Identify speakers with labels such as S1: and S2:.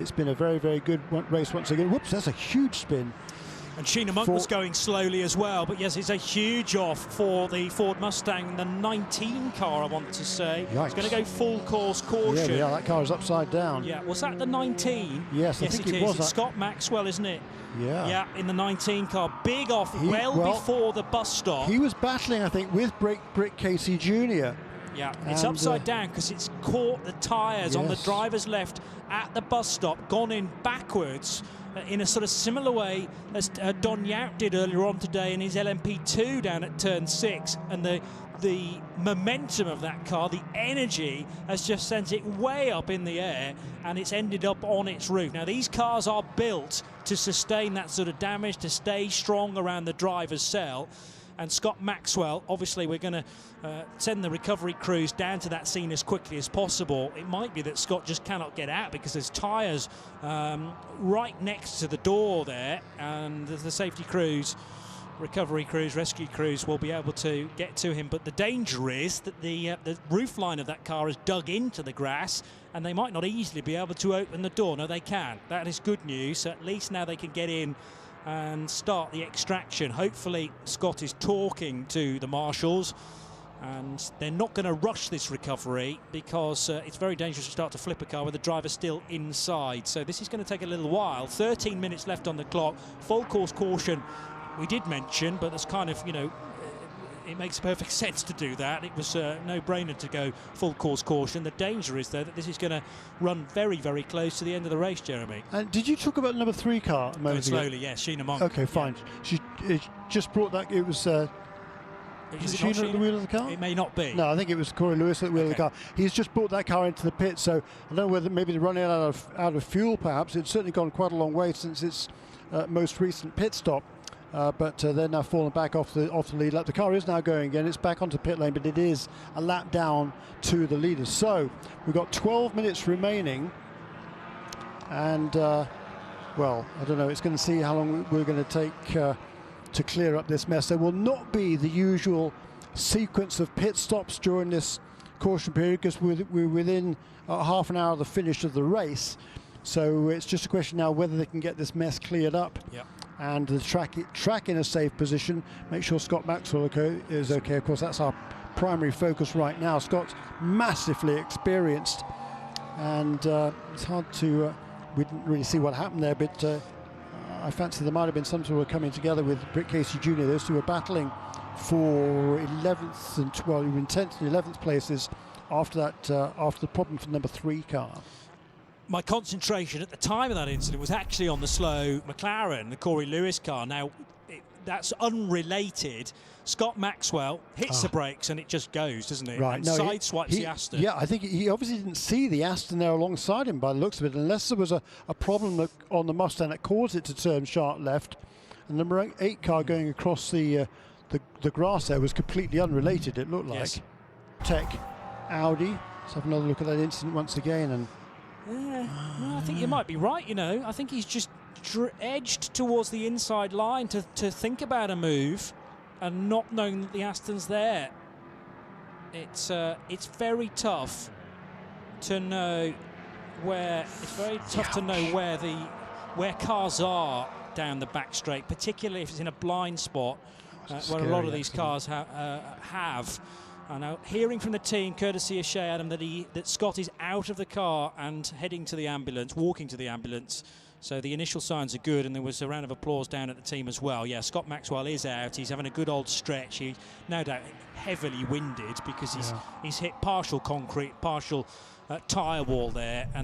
S1: It's been a very, very good race once again. Whoops, that's a huge spin.
S2: And Sheena Monk was going slowly as well, but yes, it's a huge off for the Ford Mustang, the 19 car, I want to say.
S1: Yikes.
S2: It's going to go full course caution.
S1: Yeah, that car is upside down.
S2: Yeah, was that the 19?
S1: Yes, I think it was.
S2: It's Scott Maxwell, isn't it?
S1: Yeah.
S2: Yeah, in the 19 car. Big off before the bus stop.
S1: He was battling, I think, with Brick Casey Jr.
S2: Yeah, it's upside down because it's caught the tyres on the driver's left at the bus stop, gone in backwards in a sort of similar way as Don Yout did earlier on today in his LMP2 down at turn 6, and the momentum of that car, the energy, has just sent it way up in the air, and it's ended up on its roof. Now, these cars are built to sustain that sort of damage, to stay strong around the driver's cell. And Scott Maxwell, obviously we're going to send the recovery crews down to that scene as quickly as possible. It might be that Scott just cannot get out because there's tyres right next to the door there, and the safety crews, recovery crews, rescue crews will be able to get to him. But the danger is that the roof line of that car is dug into the grass, and they might not easily be able to open the door. No, they can. That is good news. At least now they can get in and start the extraction. Hopefully Scott is talking to the marshals, and they're not going to rush this recovery because it's very dangerous to start to flip a car with the driver still inside. So this is going to take a little while. 13 minutes left on the clock. Full course caution we did mention, but that's kind of, you know, it makes perfect sense to do that. It was a no-brainer to go full course caution. The danger is, though, that this is going to run very, very close to the end of the race, Jeremy.
S1: And did you talk about number 3 car?
S2: Going slowly, yes, Sheena Monk.
S1: Okay, fine. She just brought that. It was. Is Sheena at the wheel of the car?
S2: It may not be.
S1: No, I think it was Corey Lewis at the wheel of the car. He's just brought that car into the pit, so I don't know whether maybe they're running out of fuel. Perhaps it's certainly gone quite a long way since its most recent pit stop. But they're now falling back off the lead lap. The car is now going again. It's back onto pit lane, but it is a lap down to the leaders. So we've got 12 minutes remaining, and well, I don't know. It's going to see how long we're going to take to clear up this mess. There will not be the usual sequence of pit stops during this caution period because we're within half an hour of the finish of the race. So it's just a question now whether they can get this mess cleared up.
S2: Yep.
S1: And the track in a safe position. Make sure Scott Maxwell is okay. Of course, that's our primary focus right now. Scott's massively experienced, and it's hard to. We didn't really see what happened there, but I fancy there might have been some sort of coming together with Brick Casey Jr. Those two were battling for 11th and 12th, in 10th and 11th places after that. After the problem for number 3 car.
S2: My concentration at the time of that incident was actually on the slow McLaren, the Corey Lewis car. Now, that's unrelated. Scott Maxwell hits the brakes and it just goes, doesn't it?
S1: Right.
S2: And
S1: no,
S2: sideswipes the Aston.
S1: Yeah, I think he obviously didn't see the Aston there alongside him by the looks of it, unless there was a problem on the Mustang that caused it to turn sharp left. And the number 8 car going across the grass there was completely unrelated, it looked like.
S2: Yes.
S1: Tech, Audi. Let's have another look at that incident once again. And
S2: no, I think you might be right, you know. I think he's just edged towards the inside line to think about a move and not knowing that the Aston's there. It's very tough to know where where cars are down the back straight, particularly if it's in a blind spot where a lot of these cars have. I know, hearing from the team, courtesy of Shea Adam, that Scott is out of the car and heading to the ambulance, walking to the ambulance. So the initial signs are good, and there was a round of applause down at the team as well. Yeah, Scott Maxwell is out. He's having a good old stretch. He's no doubt heavily winded because he's hit partial concrete, partial tyre wall there. And